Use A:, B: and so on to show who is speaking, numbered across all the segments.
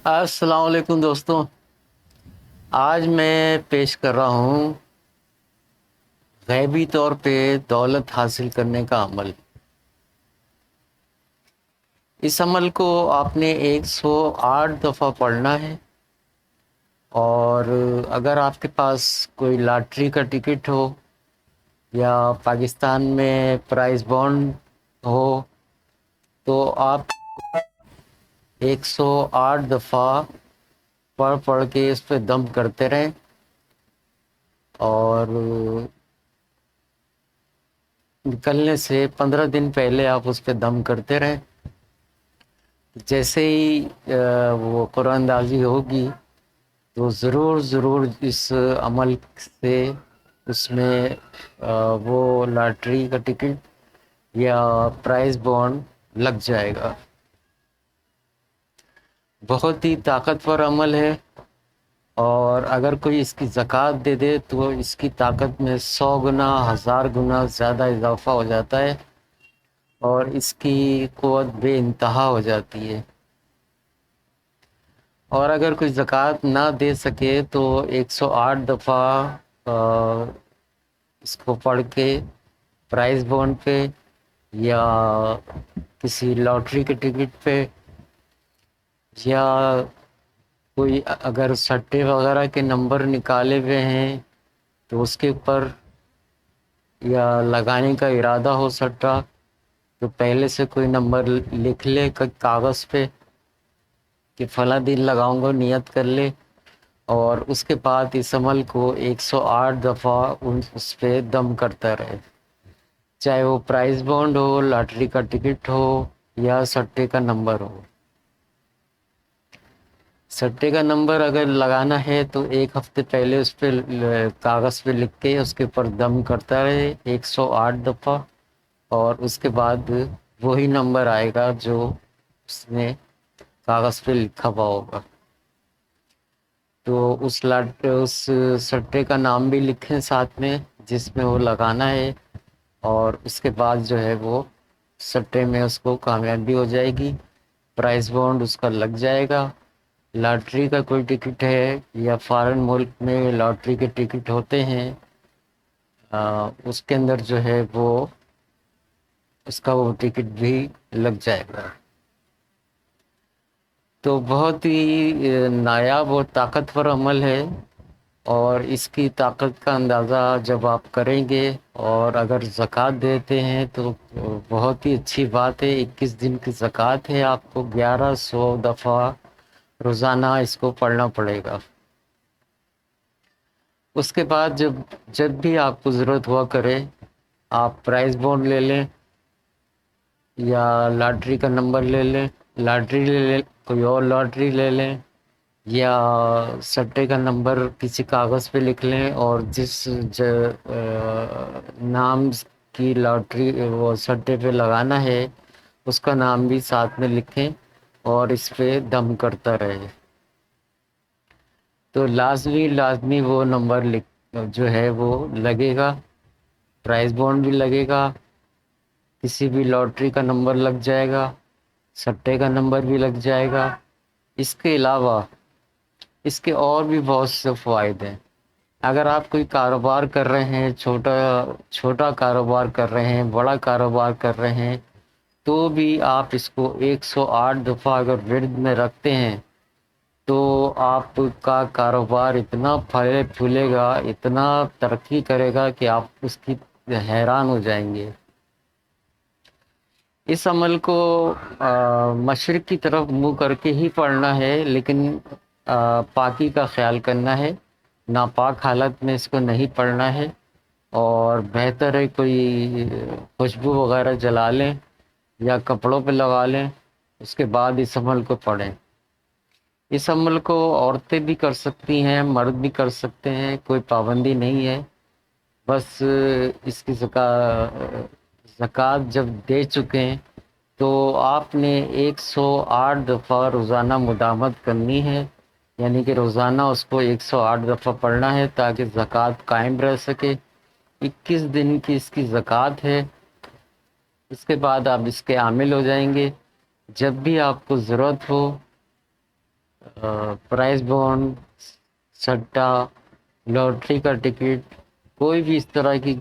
A: अस्सलाम वालेकुम दोस्तों। आज मैं पेश कर रहा हूँ गैबी तौर पे दौलत हासिल करने का अमल। इस अमल को आपने 108 दफ़ा पढ़ना है। और अगर आपके पास कोई लॉटरी का टिकट हो या पाकिस्तान में प्राइस बॉन्ड हो तो आप 108 दफ़ा पढ़ पढ़ के इस पे दम करते रहें। और निकलने से 15 दिन पहले आप उस पे दम करते रहें। जैसे ही वो कुरानंदाज़ी होगी तो ज़रूर ज़रूर इस अमल से उसमें वो लॉटरी का टिकट या प्राइस बॉन्ड लग जाएगा। बहुत ही ताकतवर अमल है और अगर कोई इसकी ज़कात दे दे तो इसकी ताकत में 100 गुना 1000 गुना ज़्यादा इजाफा हो जाता है और इसकी क़ुव्वत बेइंतहा हो जाती है। और अगर कोई ज़कात ना दे सके तो 108 दफ़ा इसको पढ़ के प्राइस बॉन्ड पे या किसी लॉटरी के टिकट पे या कोई अगर सट्टे वगैरह के नंबर निकाले हुए हैं तो उसके ऊपर या लगाने का इरादा हो सट्टा तो पहले से कोई नंबर लिख ले कागज़ पे कि फ़ला दिन लगाऊंगा, नियत कर ले। और उसके बाद इस अमल को 108 दफ़ा उस पे दम करता रहे, चाहे वो प्राइस बॉन्ड हो, लॉटरी का टिकट हो या सट्टे का नंबर हो। सट्टे का नंबर अगर लगाना है तो एक हफ्ते पहले उस पे कागज़ पे लिख के उसके ऊपर दम करता रहे 108 दफ़ा। और उसके बाद वही नंबर आएगा जो उसने कागज़ पे लिखा हुआ होगा। तो उस सट्टे का नाम भी लिखें साथ में जिसमें वो लगाना है और उसके बाद जो है वो सट्टे में उसको कामयाबी हो जाएगी, प्राइस बॉन्ड उसका लग जाएगा। लॉटरी का कोई टिकट है या फॉरेन मुल्क में लॉटरी के टिकट होते हैं, उसके अंदर जो है वो उसका वो टिकट भी लग जाएगा। तो बहुत ही नायाब और ताकतवर अमल है और इसकी ताकत का अंदाज़ा जब आप करेंगे और अगर ज़कात देते हैं तो बहुत ही अच्छी बात है। 21 दिन की ज़कात है, आपको 1100 दफ़ा रोज़ाना इसको पढ़ना पड़ेगा। उसके बाद जब जब भी आपको ज़रूरत हुआ करे आप प्राइस बॉन्ड ले लें या लॉटरी का नंबर ले लें, लॉटरी ले लें, कोई और लॉटरी ले लें या सट्टे का नंबर किसी कागज़ पे लिख लें और जिस नाम की लॉटरी वो सट्टे पे लगाना है उसका नाम भी साथ में लिखें और इस पे दम करता रहे। तो लाजमी वो नंबर लिख जो है वो लगेगा, प्राइस बॉन्ड भी लगेगा, किसी भी लॉटरी का नंबर लग जाएगा, सट्टे का नंबर भी लग जाएगा। इसके अलावा इसके और भी बहुत से फ़ायदे हैं। अगर आप कोई कारोबार कर रहे हैं, छोटा छोटा कारोबार कर रहे हैं, बड़ा कारोबार कर रहे हैं, तो भी आप इसको 108 दफ़ा अगर विर्द में रखते हैं तो आपका कारोबार इतना फले फूलेगा, इतना तरक्की करेगा कि आप उसकी हैरान हो जाएंगे। इस अमल को मशरिक़ की तरफ मुँह करके ही पढ़ना है, लेकिन पाकी का ख्याल करना है, नापाक हालत में इसको नहीं पढ़ना है। और बेहतर है कोई खुशबू वगैरह जला लें या कपड़ों पे लगा लें, उसके बाद इस अमल को पढ़ें। इस अमल को औरतें भी कर सकती हैं, मर्द भी कर सकते हैं, कोई पाबंदी नहीं है। बस इसकी ज़कात जब दे चुके हैं तो आपने 108 दफ़ा रोज़ाना मुदामत करनी है, यानी कि रोज़ाना उसको 108 दफ़ा पढ़ना है ताकि ज़कात कायम रह सके। 21 दिन की इसकी ज़कात है। इसके बाद आप इसके आमिल हो जाएंगे। जब भी आपको ज़रूरत हो प्राइस बॉन्ड, सट्टा, लॉटरी का टिकट, कोई भी इस तरह की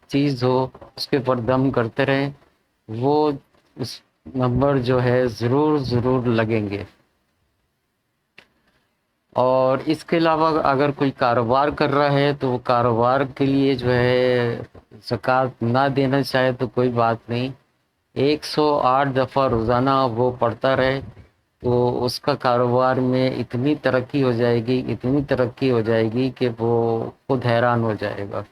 A: चीज़ हो उसके ऊपर दम करते रहें, वो उस नंबर जो है ज़रूर ज़रूर लगेंगे। और इसके अलावा अगर कोई कारोबार कर रहा है तो वो कारोबार के लिए जो है ज़कात ना देना चाहे तो कोई बात नहीं, 108 दफ़ा रोज़ाना वो पढ़ता रहे तो उसका कारोबार में इतनी तरक्की हो जाएगी, इतनी तरक्की हो जाएगी कि वो खुद हैरान हो जाएगा।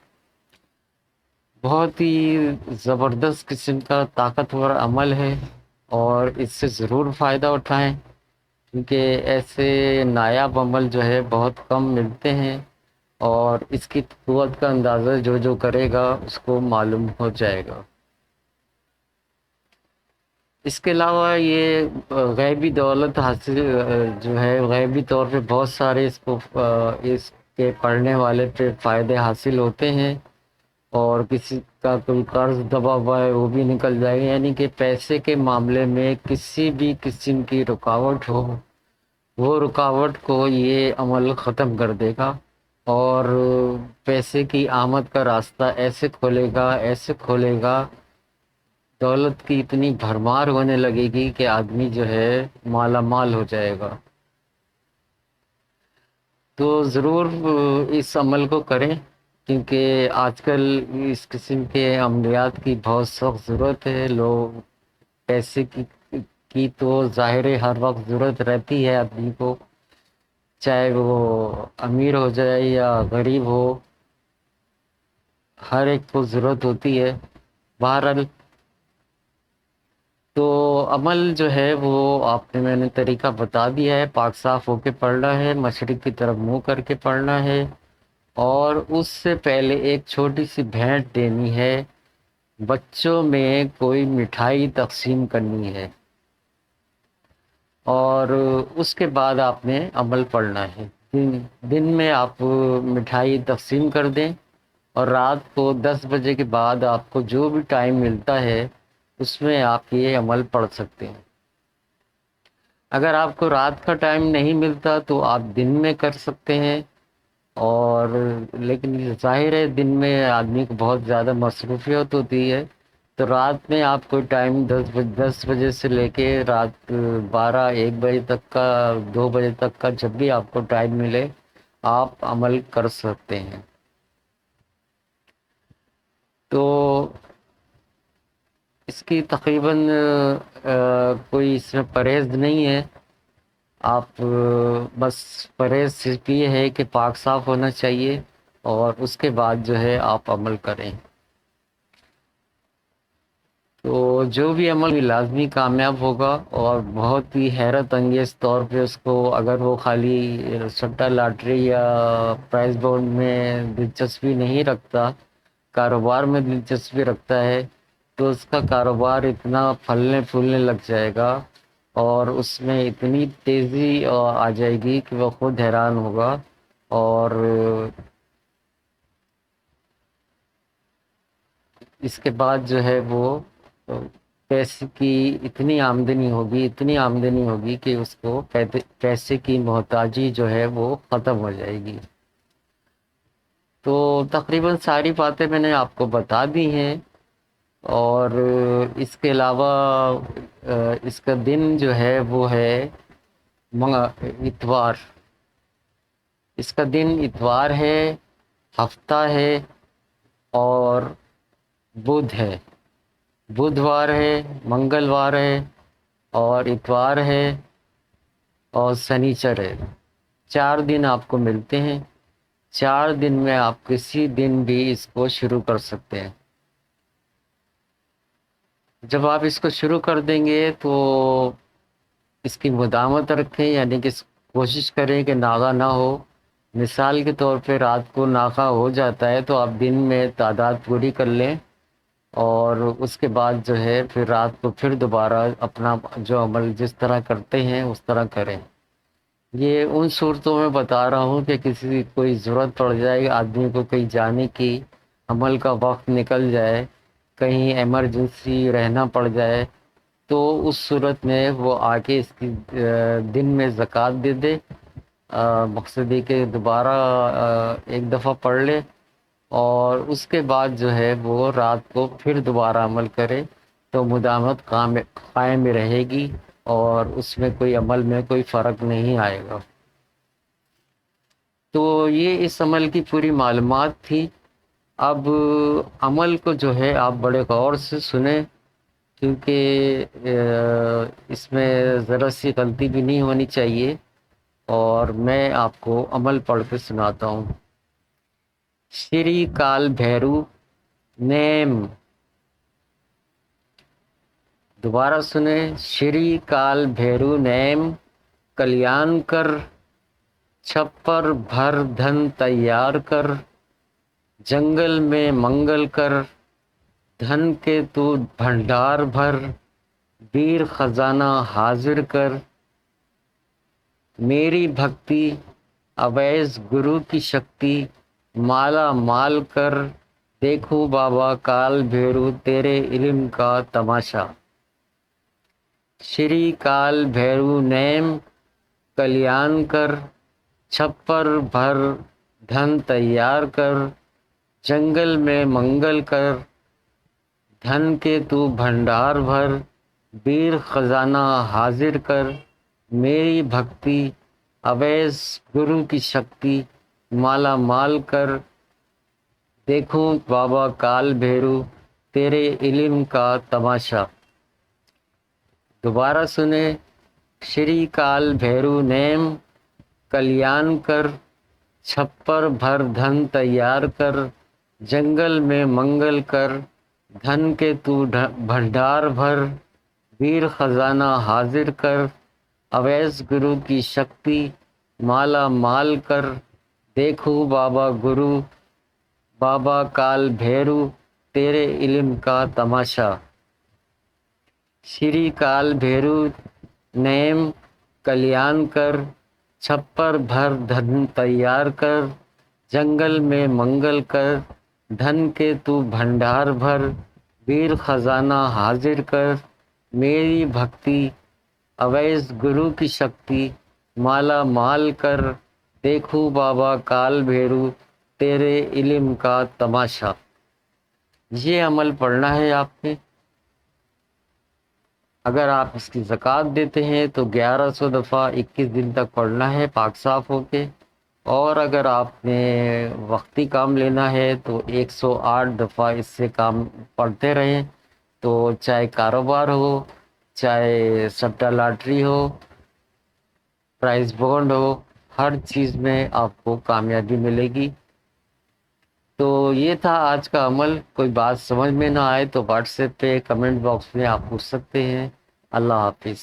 A: बहुत ही ज़बरदस्त किस्म का ताकतवर अमल है और इससे ज़रूर फ़ायदा उठाएं, क्योंकि ऐसे नायाब अमल जो है बहुत कम मिलते हैं और इसकी क़ुव्वत का अंदाज़ा जो जो करेगा उसको मालूम हो जाएगा। इसके अलावा ये गैबी दौलत हासिल जो है गैबी तौर पे बहुत सारे इसके पढ़ने वाले पे फ़ायदे हासिल होते हैं और किसी का कोई कर्ज दबा हुआ है वो भी निकल जाएगा, यानी कि पैसे के मामले में किसी भी किस्म की रुकावट हो वो रुकावट को ये अमल ख़त्म कर देगा और पैसे की आमद का रास्ता ऐसे खोलेगा, ऐसे खोलेगा, दौलत की इतनी भरमार होने लगेगी कि आदमी जो है माला माल हो जाएगा। तो ज़रूर इस अमल को करें, क्योंकि आजकल इस किस्म के अमलियात की बहुत सख्त ज़रूरत है। लोग पैसे की तो ज़ाहिर है हर वक्त ज़रूरत रहती है आदमी को, चाहे वो अमीर हो जाए या गरीब हो, हर एक को ज़रूरत होती है। बहरहाल तो अमल जो है वो आपने मैंने तरीका बता दिया है, पाक साफ होके पढ़ना है, मशरिक़ की तरफ मुंह करके पढ़ना है और उससे पहले एक छोटी सी भेंट देनी है, बच्चों में कोई मिठाई तकसीम करनी है और उसके बाद आपने अमल पढ़ना है। दिन में आप मिठाई तकसीम कर दें और रात को 10 बजे के बाद आपको जो भी टाइम मिलता है उसमें आप ये अमल पढ़ सकते हैं। अगर आपको रात का टाइम नहीं मिलता तो आप दिन में कर सकते हैं, और लेकिन जाहिर है दिन में आदमी को बहुत ज़्यादा मसरूफियत होती है, तो रात में आप कोई टाइम 10 बजे से लेके रात 12-1 बजे तक का, 2 बजे तक का, जब भी आपको टाइम मिले आप अमल कर सकते हैं। तो इसकी तकरीबन कोई इसमें परहेज़ नहीं है। आप बस परहेज़ सिर्फ ये है कि पाक साफ होना चाहिए और उसके बाद जो है आप अमल करें। तो जो भी अमल लाजमी कामयाब होगा और बहुत ही हैरत अंगेज़ तौर पे उसको, अगर वो खाली सट्टा लॉटरी या प्राइस बॉन्ड में दिलचस्पी नहीं रखता, कारोबार में दिलचस्पी रखता है, तो उसका कारोबार इतना फलने फूलने लग जाएगा और उसमें इतनी तेज़ी आ जाएगी कि वह खुद हैरान होगा। और इसके बाद जो है वो पैसे की इतनी आमदनी होगी, इतनी आमदनी होगी कि उसको पैसे की मोहताजी जो है वो ख़त्म हो जाएगी। तो तकरीबन सारी बातें मैंने आपको बता दी हैं और इसके अलावा इसका दिन जो है वो है इतवार। इसका दिन इतवार है, हफ्ता है और बुध है। बुधवार है, मंगलवार है और इतवार है और शनिचर है। 4 दिन आपको मिलते हैं। 4 दिन में आप किसी दिन भी इसको शुरू कर सकते हैं। जब आप इसको शुरू कर देंगे तो इसकी मुदावमत रखें, यानी कि कोशिश करें कि नागा ना हो। मिसाल के तौर पे रात को नागा हो जाता है तो आप दिन में तादाद पूरी कर लें और उसके बाद जो है फिर रात को फिर दोबारा अपना जो अमल जिस तरह करते हैं उस तरह करें। ये उन सूरतों में बता रहा हूँ कि किसी कोई ज़रूरत पड़ जाए, आदमी को कहीं जाने की, अमल का वक्त निकल जाए, कहीं इमरजेंसी रहना पड़ जाए, تو اس صورت میں وہ آ کے اس کی دن میں زکوٰۃ دے دے، مقصد یہ کہ دوبارہ ایک دفعہ پڑھ لے، اور اس کے بعد جو ہے وہ رات کو پھر دوبارہ عمل کرے تو مداومت قائم رہے گی، اور اس میں کوئی عمل میں کوئی فرق نہیں آئے گا۔ تو یہ اس عمل کی پوری معلومات تھی۔ اب عمل کو جو ہے آپ بڑے غور سے سنیں، کیونکہ اس میں ذرا سی غلطی بھی نہیں ہونی چاہیے، اور میں آپ کو عمل پڑھ کے سناتا ہوں۔ شری کال بھیرو نیم، دوبارہ سنیں، شری کال بھیرو نیم، کلیان کر چھپر بھر دھن تیار کر، جنگل میں منگل کر، دھن کے تو بھنڈار بھر، ویر خزانہ حاضر کر، میری بھکتی اویس گرو کی شکتی، مالا مال کر، دیکھو بابا کال بھیرو تیرے علم کا تماشا۔ شری کال بھیرو نیم، کلیان کر چھپر بھر دھن تیار کر، جنگل میں منگل کر، دھن کے تو بھنڈار بھر، ویر خزانہ حاضر کر، میری بھکتی اویس گرو کی شکتی، مالا مال کر، دیکھو بابا کال بھیرو تیرے علم کا تماشا۔ دوبارہ سنیں، شری کال بھیرو نیم، کلیان کر چھپر بھر دھن تیار کر، جنگل میں منگل کر، دھن کے تو بھنڈار بھر، ویر خزانہ حاضر کر، اویس گرو کی شکتی، مالا مال کر، دیکھو بابا گرو بابا کال بھیرو تیرے علم کا تماشا۔ شری کال بھیرو نیم، کلیان کر چھپر بھر دھن تیار کر، جنگل میں منگل کر، دھن کے تو بھنڈار بھر، ویر خزانہ حاضر کر، میری بھکتی اویس گرو کی شکتی، مالا مال کر، دیکھو بابا کال بھیرو تیرے علم کا تماشا۔ یہ عمل پڑھنا ہے آپ نے۔ اگر آپ اس کی زکوٰۃ دیتے ہیں تو 1100 دفعہ 21 دن تک پڑھنا ہے پاک صاف ہو کے، اور اگر آپ نے وقتی کام لینا ہے تو 108 دفعہ اس سے کام پڑھتے رہیں، تو چاہے کاروبار ہو، چاہے سٹا لاٹری ہو، پرائز بونڈ ہو، ہر چیز میں آپ کو کامیابی ملے گی۔ تو یہ تھا آج کا عمل۔ کوئی بات سمجھ میں نہ آئے تو واٹس ایپ پہ کمنٹ باکس میں آپ پوچھ سکتے ہیں۔ اللہ حافظ۔